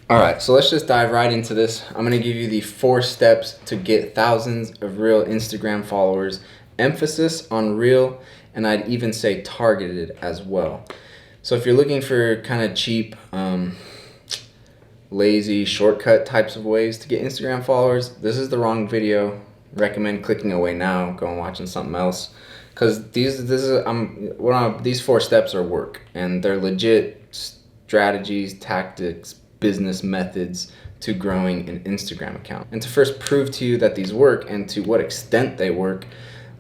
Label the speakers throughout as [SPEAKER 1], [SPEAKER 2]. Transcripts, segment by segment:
[SPEAKER 1] All right, so let's just dive right into this. I'm going to give you the 4 steps to get thousands of real Instagram followers. Emphasis on real, and I'd even say targeted as well. So if you're looking for kind of cheap, lazy, shortcut types of ways to get Instagram followers, this is the wrong video. Recommend clicking away now, go and watching something else, because these 4 steps are work, and they're legit strategies, tactics, business methods to growing an Instagram account. And to first prove to you that these work and to what extent they work,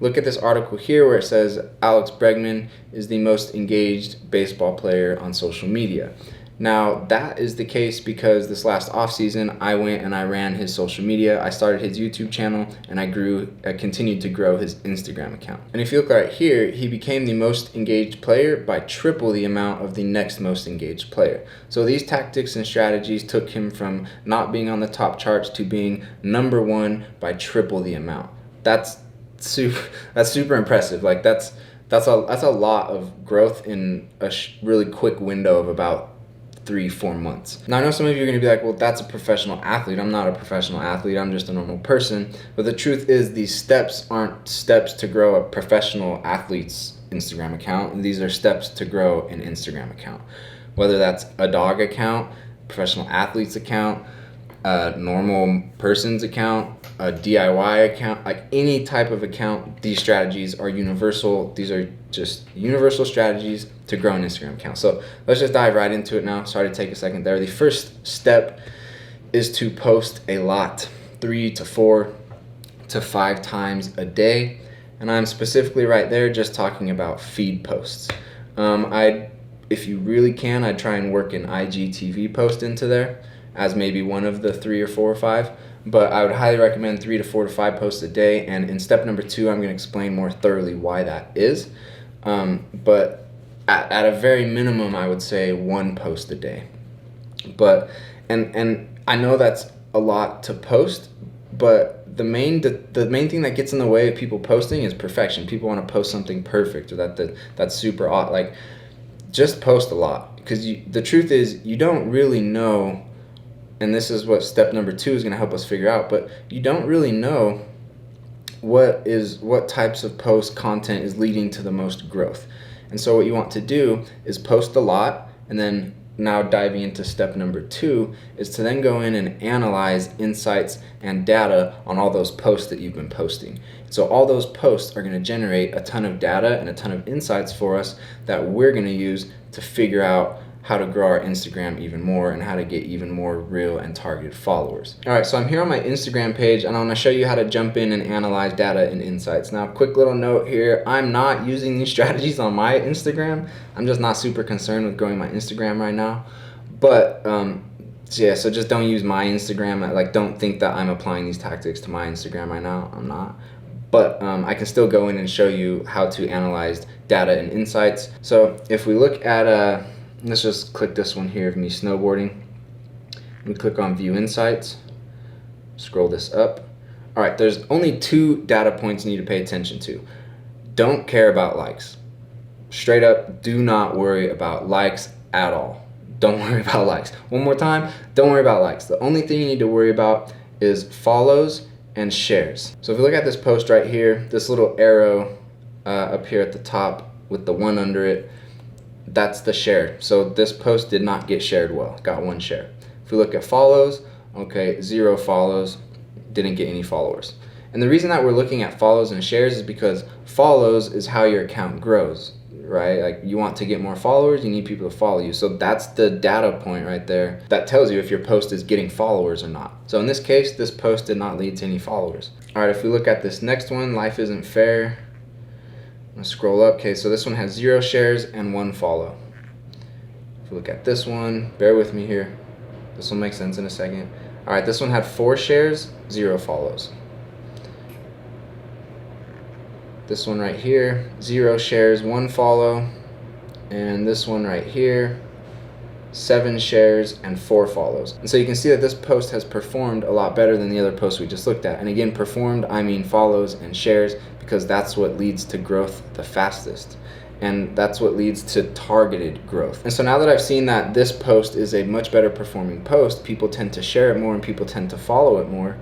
[SPEAKER 1] look at this article here where it says Alex Bregman is the most engaged baseball player on social media. Now, that is the case because this last offseason, I went and I ran his social media. I started his YouTube channel, and I continued to grow his Instagram account. And if you look right here, he became the most engaged player by triple the amount of the next most engaged player. So these tactics and strategies took him from not being on the top charts to being number 1 by triple the amount. That's super impressive. Like that's a lot of growth in a really quick window of about 3-4 months. Now I know some of you are going to be like, well, that's a professional athlete. I'm not a professional athlete. I'm just a normal person. But the truth is, these steps aren't steps to grow a professional athlete's Instagram account. These are steps to grow an Instagram account. Whether that's a dog account, professional athlete's account, a normal person's account, a DIY account, like any type of account, these strategies are universal. These are just universal strategies to grow an Instagram account. So let's just dive right into it now. Sorry to take a second there. The first step is to post a lot, 3 to 4 to 5 times a day. And I'm specifically right there just talking about feed posts. If you really can, I'd try and work an IGTV post into there as maybe one of the 3 or 4 or 5. But I would highly recommend 3 to 4 to 5 posts a day. And in step number 2, I'm going to explain more thoroughly why that is. But at a very minimum, I would say 1 post a day. But and I know that's a lot to post, but the main thing that gets in the way of people posting is perfection. People want to post something perfect or that's super odd. Like, just post a lot, because the truth is you don't really know. And this is what step number 2 is going to help us figure out. But you don't really know what types of post content is leading to the most growth. And so what you want to do is post a lot, and then now diving into step number 2 is to then go in and analyze insights and data on all those posts that you've been posting. So all those posts are going to generate a ton of data and a ton of insights for us that we're going to use to figure out how to grow our Instagram even more and how to get even more real and targeted followers. All right, so I'm here on my Instagram page, and I want to show you how to jump in and analyze data and insights. Now, quick little note here, I'm not using these strategies on my Instagram. I'm just not super concerned with growing my Instagram right now. But so just don't use my Instagram. Like, don't think that I'm applying these tactics to my Instagram right now. I'm not. But I can still go in and show you how to analyze data and insights. So if we look at let's just click this one here of me snowboarding. We click on View Insights. Scroll this up. All right, there's only 2 data points you need to pay attention to. Don't care about likes. Straight up, do not worry about likes at all. Don't worry about likes. One more time, don't worry about likes. The only thing you need to worry about is follows and shares. So if you look at this post right here, this little arrow up here at the top with the 1 under it, that's the share. So this post did not get shared well, got 1 share. If we look at follows, okay, 0 follows, didn't get any followers. And the reason that we're looking at follows and shares is because follows is how your account grows, right? Like, you want to get more followers, you need people to follow you. So that's the data point right there that tells you if your post is getting followers or not. So in this case, this post did not lead to any followers. All right, if we look at this next one, Life Isn't Fair, I'm gonna scroll up. Okay, so this one has 0 shares and 1 follow. If we look at this one, bear with me here. This will make sense in a second. All right, this one had 4 shares, 0 follows. This one right here, 0 shares, 1 follow. And this one right here, 7 shares and 4 follows. And so you can see that this post has performed a lot better than the other posts we just looked at. And again, performed, I mean follows and shares, because that's what leads to growth the fastest. And that's what leads to targeted growth. And so now that I've seen that this post is a much better performing post, people tend to share it more and people tend to follow it more.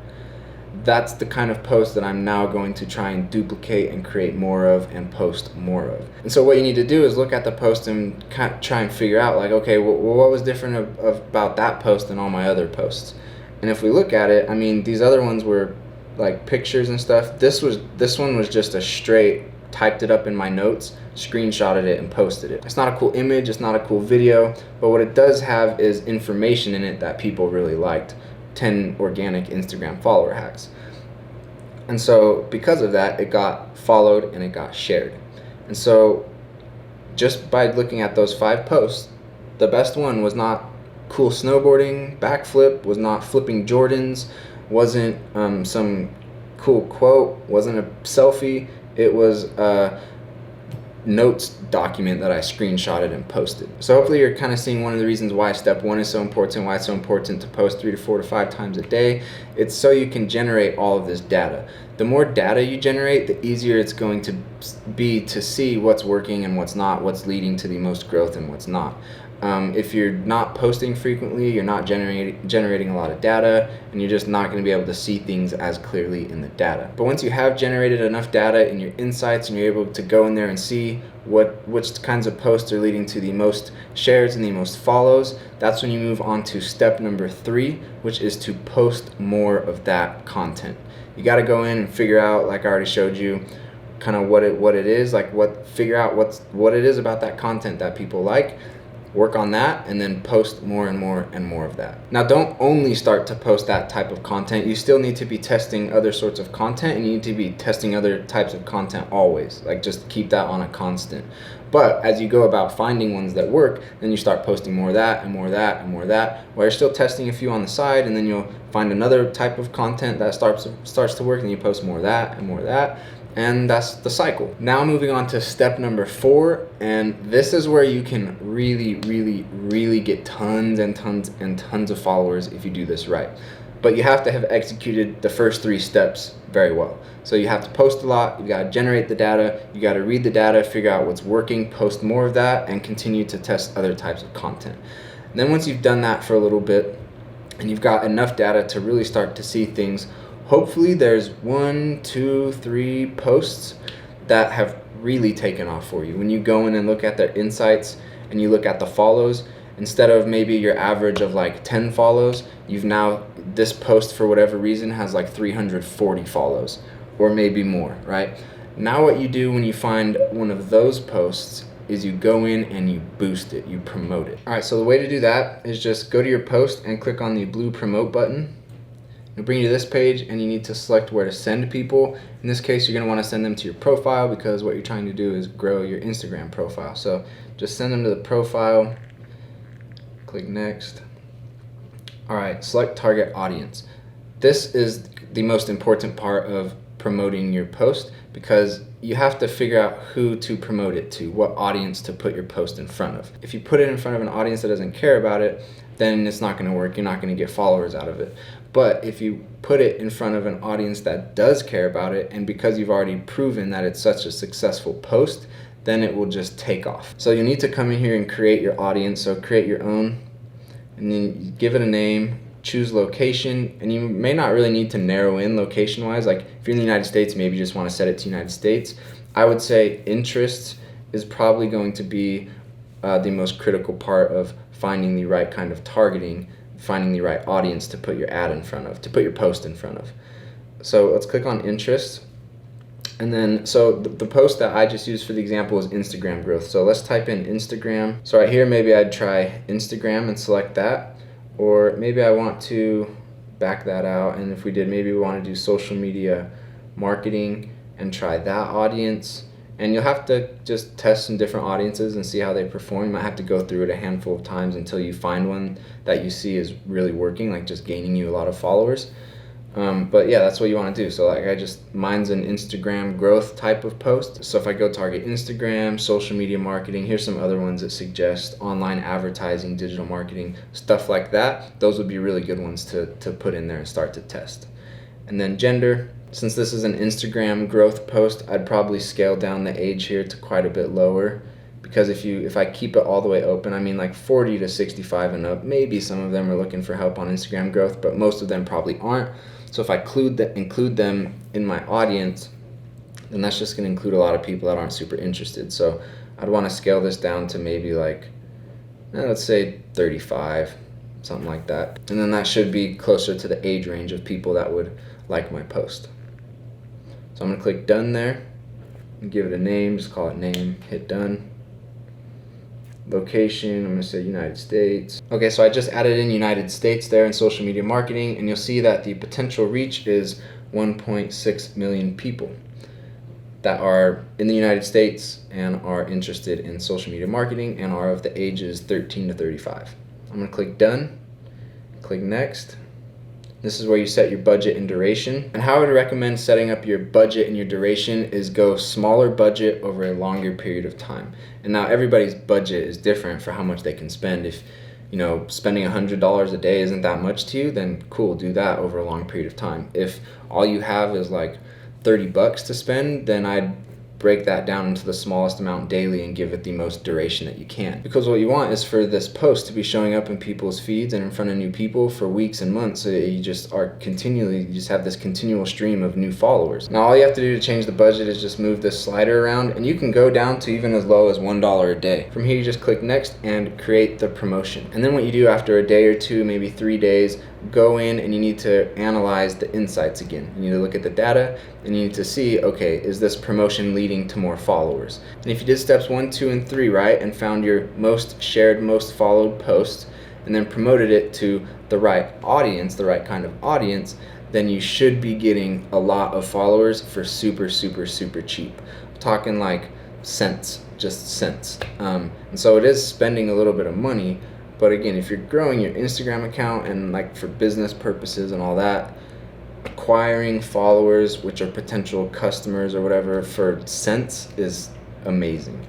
[SPEAKER 1] That's the kind of post that I'm now going to try and duplicate and create more of and post more of. And so what you need to do is look at the post and try and figure out, like, okay, well, what was different about that post than all my other posts? And if we look at it, I mean, these other ones were like pictures and stuff. This one was just a straight, typed it up in my notes, screenshotted it, and posted it. It's not a cool image, it's not a cool video, but what it does have is information in it that people really liked. 10 organic Instagram follower hacks. And so because of that, it got followed and it got shared. And so just by looking at those 5 posts, the best one was not cool snowboarding, backflip, was not flipping Jordans, wasn't some cool quote, wasn't a selfie. It was a notes document that I screenshotted and posted. So hopefully you're kind of seeing one of the reasons why step 1 is so important, why it's so important to post 3 to 4 to 5 times a day. It's so you can generate all of this data. The more data you generate, the easier it's going to be to see what's working and what's not, what's leading to the most growth and what's not. If you're not posting frequently, you're not generating a lot of data, and you're just not going to be able to see things as clearly in the data. But once you have generated enough data in your insights and you're able to go in there and see which kinds of posts are leading to the most shares and the most follows, that's when you move on to step number 3, which is to post more of that content. You got to go in and figure out, like I already showed you, kind of what it is, like figure out what it is about that content that people like. Work on that and then post more and more and more of that. Now, don't only start to post that type of content. You still need to be testing other sorts of content, and you need to be testing other types of content always. Like, just keep that on a constant. But as you go about finding ones that work, then you start posting more of that and more of that and more of that, while you're still testing a few on the side, and then you'll find another type of content that starts to work, and you post more of that and more of that. And that's the cycle. Now moving on to step number 4, and this is where you can really, really, really get tons and tons and tons of followers if you do this right. But you have to have executed the first 3 steps very well. So you have to post a lot, you gotta generate the data, you gotta read the data, figure out what's working, post more of that, and continue to test other types of content. And then once you've done that for a little bit, and you've got enough data to really start to see things, hopefully there's 1, 2, 3 posts that have really taken off for you. When you go in and look at their insights and you look at the follows, instead of maybe your average of like 10 follows, this post for whatever reason has like 340 follows or maybe more, right? Now what you do when you find one of those posts is you go in and you boost it, you promote it. All right, so the way to do that is just go to your post and click on the blue promote button. It'll bring you to this page, and you need to select where to send people. In this case, you're going to want to send them to your profile, because what you're trying to do is grow your Instagram profile. So just send them to the profile, click next. All right, select target audience. This is the most important part of promoting your post, because you have to figure out who to promote it to, what audience to put your post in front of. If you put it in front of an audience that doesn't care about it, then it's not going to work. You're not going to get followers out of it. But if you put it in front of an audience that does care about it, and because you've already proven that it's such a successful post, then it will just take off. So you need to come in here and create your audience. So create your own, and then give it a name, choose location, and you may not really need to narrow in location wise. Like if you're in the United States, maybe you just want to set it to United States. I would say interests is probably going to be the most critical part of finding the right kind of targeting, finding the right audience to put your ad in front of, to put your post in front of. So let's click on interests. And then, so the post that I just used for the example is Instagram growth. So let's type in Instagram. So right here, maybe I'd try Instagram and select that. Or maybe I want to back that out. And if we did, maybe we want to do social media marketing and try that audience. And you'll have to just test some different audiences and see how they perform. You might have to go through it a handful of times until you find one that you see is really working, like just gaining you a lot of followers. But yeah, that's what you want to do. So like mine's an Instagram growth type of post. So if I go target Instagram, social media marketing, here's some other ones that suggest online advertising, digital marketing, stuff like that. Those would be really good ones to put in there and start to test. And then gender. Since this is an Instagram growth post, I'd probably scale down the age here to quite a bit lower, because if I keep it all the way open, I mean like 40 to 65 and up, maybe some of them are looking for help on Instagram growth, but most of them probably aren't. So if I include them in my audience, then that's just going to include a lot of people that aren't super interested. So I'd want to scale this down to maybe like, let's say 35, something like that. And then that should be closer to the age range of people that would like my post. So I'm going to click done there and give it a name, just call it name, hit done. Location, I'm going to say United States. Okay, so I just added in United States there in social media marketing, and you'll see that the potential reach is 1.6 million people that are in the United States and are interested in social media marketing and are of the ages 13 to 35. I'm going to click done, click next. This is where you set your budget and duration. And how I would recommend setting up your budget and your duration is go smaller budget over a longer period of time. And now everybody's budget is different for how much they can spend. If spending $100 a day isn't that much to you, then cool, do that over a long period of time. If all you have is like $30 to spend, then I'd break that down into the smallest amount daily and give it the most duration that you can. Because what you want is for this post to be showing up in people's feeds and in front of new people for weeks and months, so you just have this continual stream of new followers. Now all you have to do to change the budget is just move this slider around, and you can go down to even as low as $1 a day. From here you just click next and create the promotion. And then what you do after a day or two, maybe 3 days, go in and you need to analyze the insights again. You need to look at the data and you need to see, okay, is this promotion leading to more followers? And if you did steps 1, 2, and 3 right and found your most shared, most followed post and then promoted it to the right audience, the right kind of audience, then you should be getting a lot of followers for super, super, super cheap. I'm talking like cents, just cents. And so it is spending a little bit of money. But again, if you're growing your Instagram account and like for business purposes and all that, acquiring followers, which are potential customers or whatever, for cents is amazing.